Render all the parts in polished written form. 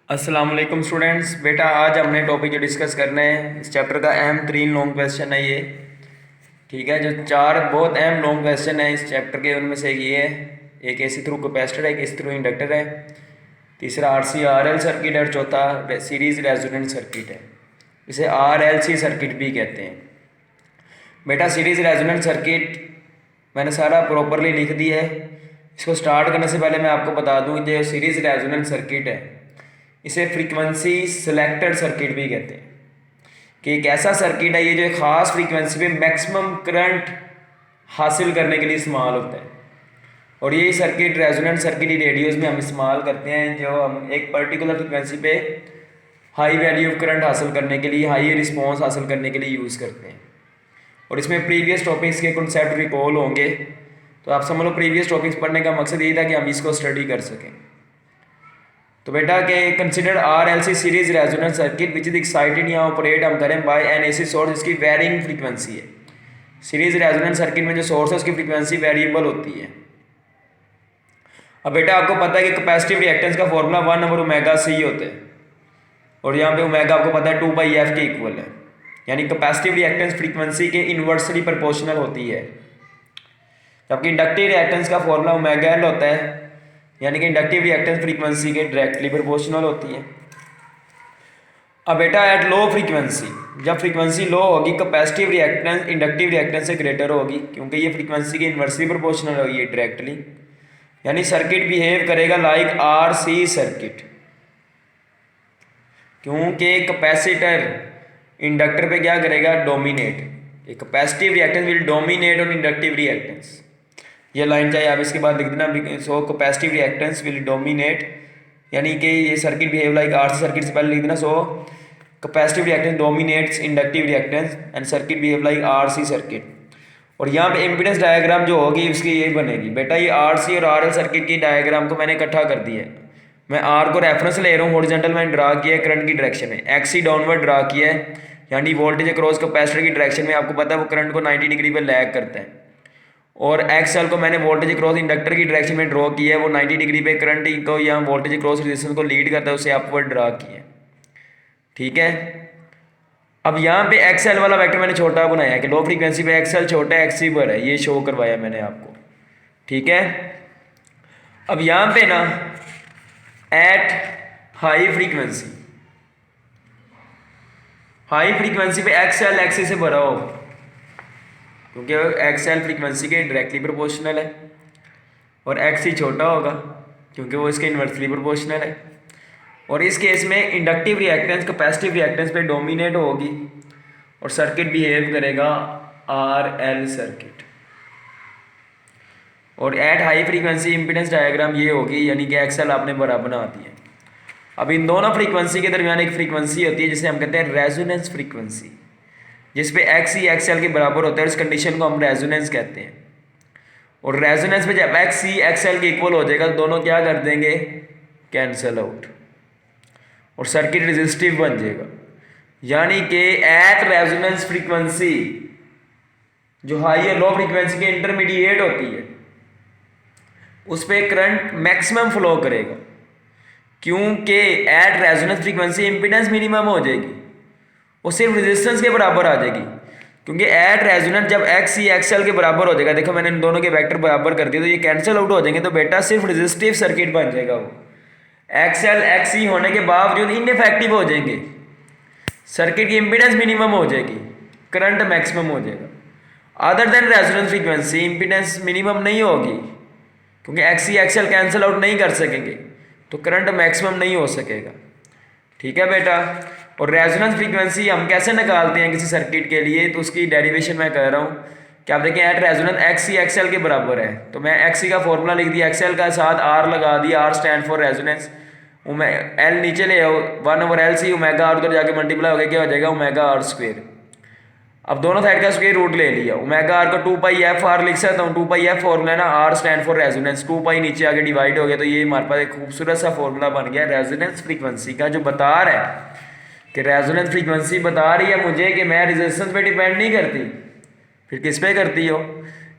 अस्सलाम वालेकुम स्टूडेंट्स। बेटा आज हमने टॉपिक जो डिस्कस करना है इस चैप्टर का अहम 3 लॉन्ग क्वेश्चन है ये। ठीक है, जो 4 बहुत अहम लॉन्ग क्वेश्चन है इस चैप्टर के, उनमें से ये है, एक एसी थ्रू कैपेसिटर है, एक एसी थ्रू इंडक्टर है, तीसरा आरसी आरएल सर्किट है और चौथा सीरीज रेजोनेंट सर्किट है। इसे आरएलसी सर्किट भी कहते हैं। बेटा सीरीज रेजोनेंट सर्किट मैंने सारा प्रॉपरली लिख दिया है। इसको स्टार्ट करने से पहले मैं आपको बता दूं, जो सीरीज रेजोनेंट सर्किट है इसे फ्रीक्वेंसी सिलेक्टेड सर्किट भी कहते हैं, कि एक ऐसा सर्किट है ये जो एक ख़ास फ्रीक्वेंसी पे मैक्सिमम करंट हासिल करने के लिए इस्तेमाल होता है। और ये सर्किट रेजोनेंट सर्किट ही रेडियोस में हम इस्तेमाल करते हैं, जो हम एक पर्टिकुलर फ्रीक्वेंसी पे हाई वैल्यू ऑफ करंट हासिल करने के लिए, हाई रिस्पॉन्स हासिल करने के लिए यूज़ करते हैं। और इसमें प्रीवियस टॉपिक्स के कॉन्सेप्ट रिकॉल होंगे, तो आप समझ लो प्रीवियस टॉपिक्स पढ़ने का मकसद यही था कि हम इसको स्टडी कर सकें। तो बेटा के consider RLC series resonant circuit which is excited या ऑपरेट हम करें बाय एन एसी सोर्स, इसकी वेरिंग फ्रीक्वेंसी है। सीरीज रेजोनेंट सर्किट में जो सोर्स है उसकी फ्रीक्वेंसी वेरिएबल होती है। अब बेटा आपको पता है कि कैपेसिटिव रिएक्टेंस का फॉर्मूला 1/ओमेगा c होता है, और यहाँ पे ओमेगा आपको पता है 2πf के इक्वल है, यानी कैपेसिटिव रिएक्टेंस फ्रीक्वेंसी के इन्वर्सली प्रोपोर्शनल होती है। जबकि इंडक्टिव रिएक्टेंस का फॉर्मूला ओमेगा एल होता है, यानी कि इंडक्टिव रिएक्टेंस फ्रीक्वेंसी के डायरेक्टली प्रोपोर्शनल होती है। अब बेटा एट लो फ्रीक्वेंसी, जब फ्रीक्वेंसी लो होगी कैपेसिटिव रिएक्टेंस इंडक्टिव रिएक्टेंस से ग्रेटर होगी, क्योंकि ये फ्रीक्वेंसी के इन्वर्सली प्रोपोर्शनल होगी डायरेक्टली, यानी सर्किट बिहेव करेगा लाइक आरसी सर्किट। क्योंकि कैपेसिटर इंडक्टर पे क्या करेगा, डोमिनेट। एक capacitive reactance will dominate on inductive reactance. ये लाइन चाहे आप इसके बाद लिख देना, so capacitive reactance will dominate, यानी कि ये circuit behave like RC circuit से पहले लिख देना, so capacitive reactance dominates inductive reactance and circuit behave like RC circuit. और यहाँ पे इम्पीडेंस डायग्राम जो होगी उसकी ये बनेगी। बेटा ये आरसी और आरएल सर्किट की डायग्राम को मैंने इकट्ठा कर दिया है। मैं आर को रेफरेंस ले रहा हूँ, हॉरिजॉन्टल मैंने ड्रा किया है करंट की डायरेक्शन में, एक्सी डाउनवर्ड ड्रा किया है, यानी वोल्टेज अक्रॉस कैपेसिटर की डायरेक्शन में आपको पता है वो करंट को 90 डिग्री पे लैग करता है। और एक्सएल को मैंने वोल्टेज क्रॉस इंडक्टर की डायरेक्शन में ड्रॉ किया है, वो 90 डिग्री पे करंट को या वोल्टेज क्रॉस रेजिस्टेंस को लीड करता है, उसे अपवर्ड ड्रा किया है। ठीक है, अब यहाँ पे एक्सएल वाला वेक्टर मैंने छोटा बनाया है कि लो फ्रीक्वेंसी पे एक्सएल छोटा है, एक्सी बड़ा है, ये शो करवाया मैंने आपको। ठीक है, अब यहाँ पे ना एट हाई फ्रीक्वेंसी पे एक्सएल एक्सी से बड़ा हो, क्योंकि एक्सएल फ्रीक्वेंसी के डायरेक्टली प्रोपोर्शनल है, और एक्सी छोटा होगा क्योंकि वो इसके इन्वर्सली प्रोपोर्शनल है। और इस केस में इंडक्टिव रिएक्टेंस कैपेसिटिव रिएक्टेंस पे डोमिनेट होगी और सर्किट बिहेव करेगा आरएल सर्किट। और at high frequency impedance diagram ये होगी, यानी कि एक्सएल आपने बड़ा बना दिया। अब इन दोनों फ्रीक्वेंसी के दरमियान एक फ्रीक्वेंसी होती है जिसे हम कहते हैं रेजोनेंस फ्रीक्वेंसी, जिस पे एक्सी एक्सएल के बराबर होता है, इस कंडीशन को हम रेजोनेंस कहते हैं। और रेजोनेंस में जब एक्सी एक्सएल के इक्वल हो जाएगा तो दोनों क्या कर देंगे, कैंसल आउट, और सर्किट रेजिस्टिव बन जाएगा। यानी कि एट रेजोनेंस फ्रीक्वेंसी जो हाई और लो फ्रीक्वेंसी के इंटरमीडिएट होती है उस पर करंट मैक्सिमम फ्लो करेगा, क्योंकि at resonance frequency impedance minimum हो जाएगी, वो सिर्फ रेजिस्टेंस के बराबर आ जाएगी। क्योंकि एट रेजोनेंस जब एक्सी एक्सएल के बराबर हो जाएगा, देखो मैंने इन दोनों के वेक्टर बराबर कर दिए तो ये कैंसिल आउट हो जाएंगे, तो बेटा सिर्फ रेजिस्टिव सर्किट बन जाएगा। वो एक्सएल एक्सी होने के बावजूद इनइफेक्टिव हो जाएंगे, सर्किट की इंपीडेंस मिनिमम हो जाएगी, करंट मैक्सिमम हो जाएगा। Other than resonance frequency impedance minimum नहीं होगी, क्योंकि एक्सी एक्सएल कैंसिल आउट नहीं कर सकेंगे, तो करंट मैक्सिमम नहीं हो सकेगा। ठीक है बेटा, और रेजोनेंस फ्रीक्वेंसी हम कैसे निकालते हैं किसी सर्किट के लिए, तो उसकी डेरिवेशन मैं कर रहा हूँ कि आप देखें एट रेजोनेंस एक्सी एक्सएल के बराबर है, तो मैं एक्सी का फॉर्मूला लिख दिया, एक्सएल का साथ आर लगा दिया, R stand for resonance, L नीचे ले आओ, 1/LC ओमेगा आर उधर जाके मल्टीप्लाई हो गया, क्या हो जाएगा ओमेगा आर स्क्वेयर। अब दोनों साइड का स्क्वायर रूट ले लिया, ओमेगा आर को 2πf लिख सकता हूँ, 2πf फॉर्मूला है ना, आर स्टैंड फॉर रेजोनेंस, 2π नीचे आगे डिवाइड हो गया, तो ये हमारे पास एक खूबसूरत सा फॉर्मूला बन गया रेजोनेंस फ्रीक्वेंसी का, जो बता रहा है कि रेजोनेंस फ्रीक्वेंसी बता रही है मुझे कि मैं रेजिस्टेंस पे डिपेंड नहीं करती, फिर किस पे करती हो,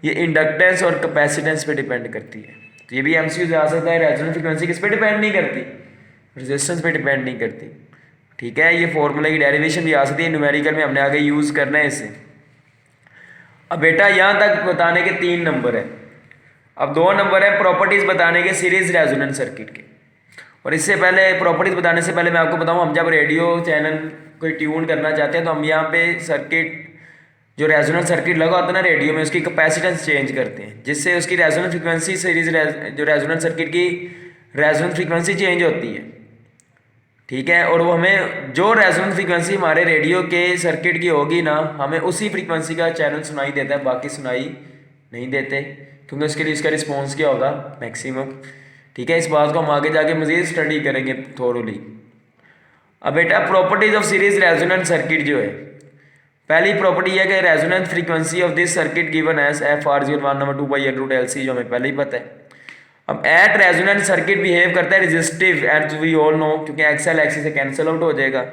ये इंडक्टेंस और कैपेसिटेंस पे डिपेंड करती है। तो ये भी एमसीक्यू आ सकता है, रेजोनेंस फ्रीक्वेंसी किस पे डिपेंड नहीं करती, रेजिस्टेंस पे डिपेंड नहीं करती। ठीक है, ये फॉर्मूला की डेरिवेशन भी आ सकती है, न्यूमेरिकल में हमने आगे यूज़ करना है इसे। अब बेटा यहाँ तक बताने के 3 नंबर है। अब 2 नंबर है प्रॉपर्टीज़ बताने के सीरीज रेजोनेंस सर्किट के। और इससे पहले प्रॉपर्टीज़ बताने से पहले मैं आपको बताऊँ, हम जब रेडियो चैनल कोई ट्यून करना चाहते हैं तो हम यहाँ पे सर्किट, जो रेजोनेंस सर्किट लगा होता है ना रेडियो में, उसकी कैपेसिटेंस चेंज करते हैं, जिससे उसकी रेजोनेंस फ्रीक्वेंसी सीरीज जो रेजोनेंस सर्किट की रेजोनेंस फ्रीक्वेंसी चेंज होती है। ठीक है, और वो हमें जो रेजोनेंस फ्रीक्वेंसी हमारे रेडियो के सर्किट की होगी ना, हमें उसी फ्रीक्वेंसी का चैनल सुनाई देता है, बाकी सुनाई नहीं देते, क्योंकि उसके लिए इसका रिस्पॉन्स क्या होगा, मैक्सिमम। ठीक है, इस बात को हम आगे जाके मज़ीद स्टडी करेंगे थोरोली। अब बेटा properties of series resonance circuit जो है, पहली प्रॉपर्टी है कि resonance frequency of this circuit given as F R 01/2 जो हमें पहले ही पता है। अब एट रेजोनेंस सर्किट बिहेव करता है resistive, and we all know, क्योंकि एक्सएल एक्सी से कैंसिल आउट हो जाएगा,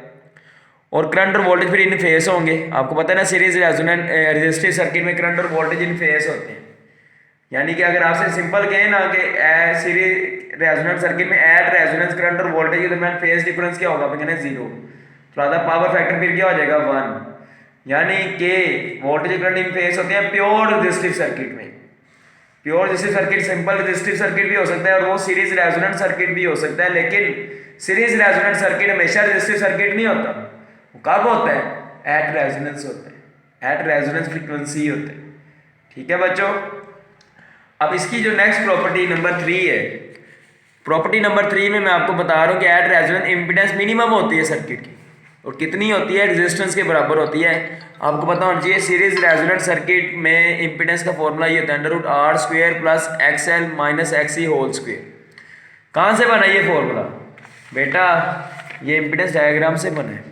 और करंट और वोल्टेज फिर इन फेस होंगे। आपको पता है ना, सीरीज रेजोनेंस रेजिस्टिव सर्किट में करंट और वोल्टेज इन फेस होते हैं। यानी कि अगर आपसे सिंपल कहें ना कि सीरीज रेजोनेंस सर्किट में एट रेजोनेंस करंट और वोल्टेज के दरमियान फेस डिफरेंस क्या होगा, आप कहना 0, तो आधा पावर फैक्टर फिर क्या हो जाएगा 1। यानी कि वोल्टेज करंट इन फेस होते हैं प्योर रेजिस्टिव सर्किट में। Pure resistive circuit simple resistive circuit भी हो सकता है और वो सीरीज रेजोनेंस सर्किट भी हो सकता है, लेकिन सीरीज रेजोनेंस सर्किट हमेशा रेजिस्टिव सर्किट नहीं होता। वो कब होता है, एट रेजोनेंस होता है, एट रेजोनेंस फ्रीक्वेंसी होता है। ठीक है बच्चों, अब इसकी जो नेक्स्ट प्रॉपर्टी नंबर 3 है, प्रॉपर्टी नंबर 3 में मैं आपको बता रहा हूँ कि एट रेजोनेंस इम्पीडेंस मिनिमम होती है सर्किट की, और कितनी होती है, रेजिस्टेंस के बराबर होती है। आपको पता होना चाहिए सीरीज रेजोनेंस सर्किट में इम्पीडेंस का फॉर्मूला ये होता है √R² plus XL minus XC whole square. कहाँ से बना ये फॉर्मूला बेटा, ये इम्पीडेंस डायग्राम से बना है।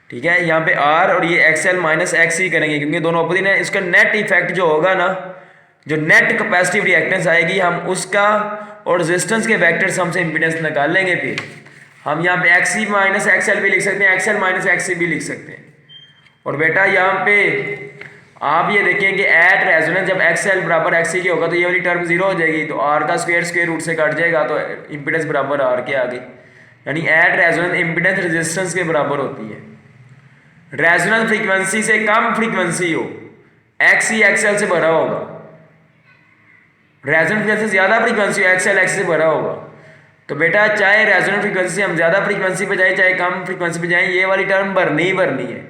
ठीक है, यहाँ पे R और ये XL माइनस XC करेंगे, क्योंकि दोनों अपोजिट है। इसका नेट इफेक्ट जो होगा ना, जो नेट कैपेसिटिव रिएक्टेंस आएगी, हम उसका और रेजिस्टेंस के वेक्टर्स हमसे इम्पीडेंस निकाल लेंगे। फिर हम यहाँ पे XC माइनस XL भी लिख सकते हैं, XL माइनस XC भी लिख सकते हैं। और बेटा यहाँ पे आप ये देखें कि एट रेजोनेंस जब XL बराबर XC के होगा तो ये वाली टर्म 0 हो जाएगी, तो R का स्क्वायर रूट से कट जाएगा, तो इम्पीडेंस बराबर R के आ गई। यानी एट रेजोनेंस इम्पीडेंस रेजिस्टेंस के बराबर होती है। रेजोनेंस फ्रीक्वेंसी से कम फ्रीक्वेंसी हो, XC XL से भरा होगा, रेजोनेंस फ्रीक्वेंसी ज्यादा फ्रीक्वेंसी XL XC से भरा होगा, तो बेटा चाहे रेजोनेंस फ्रीक्वेंसी हम ज्यादा फ्रीक्वेंसी पे जाए चाहे कम फ्रीक्वेंसी पे जाए, ये वाली टर्म भरनी ही भरनी है,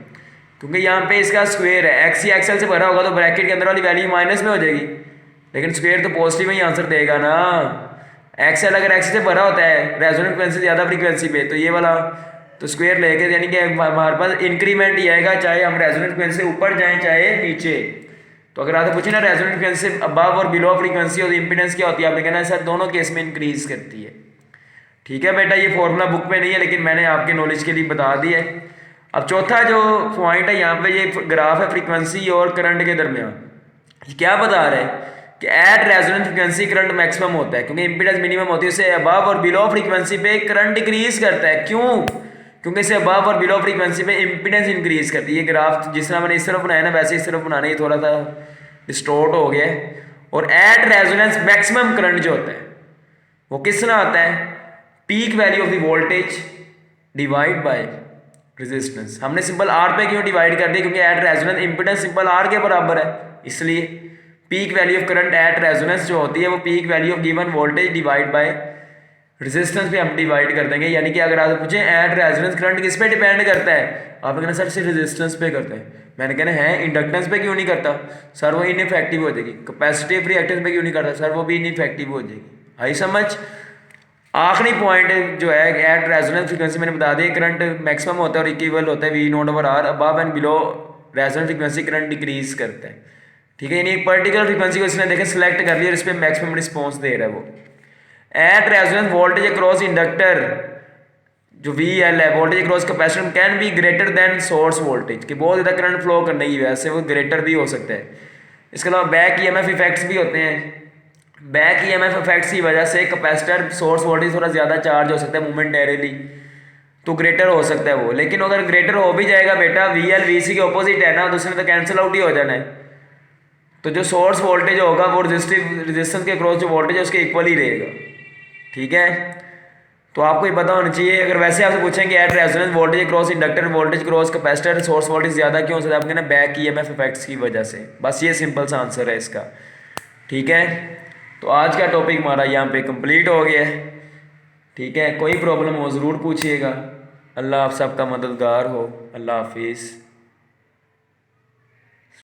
क्योंकि यहाँ पे इसका स्क्वायर है। XC XL से भरा होगा तो ब्रैकेट के अंदर वाली वैल्यू माइनस में हो जाएगी, लेकिन स्क्वायर तो पॉजिटिव में ही आंसर देगा ना। XL अगर XC से भरा होता है रेजोनेंस फ्रीक्वेंसी ज्यादा फ्रीक्वेंसी पे, तो ये वाला तो स्क्वायर लेके, यानी कि हमारे पास इंक्रीमेंट ही आएगा, चाहे हम रेजोनेंस फ्रीक्वेंसी से ऊपर जाएं चाहे नीचे। तो अगर आपसे पूछे ना रेजोनेंस फ्रीक्वेंसी से अबव और बिलो फ्रीक्वेंसी और इम्पीडेंस क्या होती है, आपने कहना है सर दोनों केस में इंक्रीज करती है। ठीक है बेटा, ये फॉर्मूला बुक में नहीं है, लेकिन मैंने आपके नॉलेज के लिए बता दिया है। अब चौथा जो पॉइंट है यहाँ पे, ये ग्राफ है फ्रीक्वेंसी और करंट के दरमियान। क्या बता रहा है कि at resonance frequency current maximum होता है, क्योंकि इम्पीडेंस मिनिमम होती है। उससे अबव और बिलो फ्रीक्वेंसी पे करंट डिक्रीज करता है। क्यों? क्योंकि इससे अबव और बिलो फ्रीक्वेंसी पे इम्पीडेंस इंक्रीज करती है। ये ग्राफ जिस तरह मैंने इस तरफ बनाया ना, वैसे इस तरफ बनाने, ये थोड़ा सा डिस्टॉर्ट हो गया है। और एट रेजोनेंस मैक्सिमम करंट जो होता है वो किस तरह आता है, peak value of the voltage divide by resistance. हमने सिंपल R पे क्यों डिवाइड कर दिया, क्योंकि at resonance impedance simple R के बराबर है, इसलिए peak value of current at resonance जो होती है वो peak value of given voltage divide by resistance पे हम डिवाइड कर देंगे। यानी कि अगर आप पूछें एट रेजोनेंस करंट किस पे डिपेंड करता है, आप कहना सर सिर्फ रेजिस्टेंस पे करता है। मैंने कहना है इंडक्टेंस पे क्यों नहीं करता, सर वो इनइफेक्टिव हो जाएगी। कैपेसिटिव रिएक्टेंस पे क्यों नहीं करता, सर वो भी इनइफेक्टिव हो जाएगी। आई समझ। आखिरी पॉइंट जो है एट रेजोनेंस फ्रीक्वेंसी मैंने बता दिया, करंट मैक्सिमम होता है और इक्वल होता है V0/R। Above and below resonance frequency current decrease करता है। ठीक है, यानी एक पर्टिकुलर फ्रीक्वेंसी को इसने देखे सिलेक्ट कर लिया और इस पर मैक्सिमम रिस्पॉन्स दे रहा है वो। At resonance voltage across inductor जो VL है, voltage across capacitor can be greater than source voltage, कि बहुत ज़्यादा करंट फ्लो करने की वजह से वो ग्रेटर भी हो सकता है। इसके अलावा बैक EMF इफेक्ट्स भी होते हैं। बैक EMF इफेक्ट्स की वजह से कैपेसिटर सोर्स वोल्टेज थोड़ा ज़्यादा चार्ज हो सकता है मोमेंटेरली, तो ग्रेटर हो सकता है वो। लेकिन अगर ग्रेटर हो भी जाएगा बेटा, VL VC के ऑपोजिट है ना, तो उसमें तो कैंसिल आउट ही हो जाना है। तो जो सोर्स वोल्टेज होगा वो रेजिस्टेंस के अक्रॉस जो वोल्टेज है उसके इक्वल ही रहेगा। ठीक है, तो आपको ये पता होना चाहिए। अगर वैसे आपसे पूछें कि at resonance voltage cross inductor voltage cross capacitor source voltage ज़्यादा क्यों हो सकता है, आपके ना बैक ईएमएफ इफेक्ट्स की वजह से। बस ये सिंपल सा आंसर है इसका। ठीक है, तो आज का टॉपिक हमारा यहाँ पे कंप्लीट हो गया है। ठीक है, कोई प्रॉब्लम हो ज़रूर पूछिएगा। अल्लाह आप सबका मददगार हो। अल्लाह हाफिज़।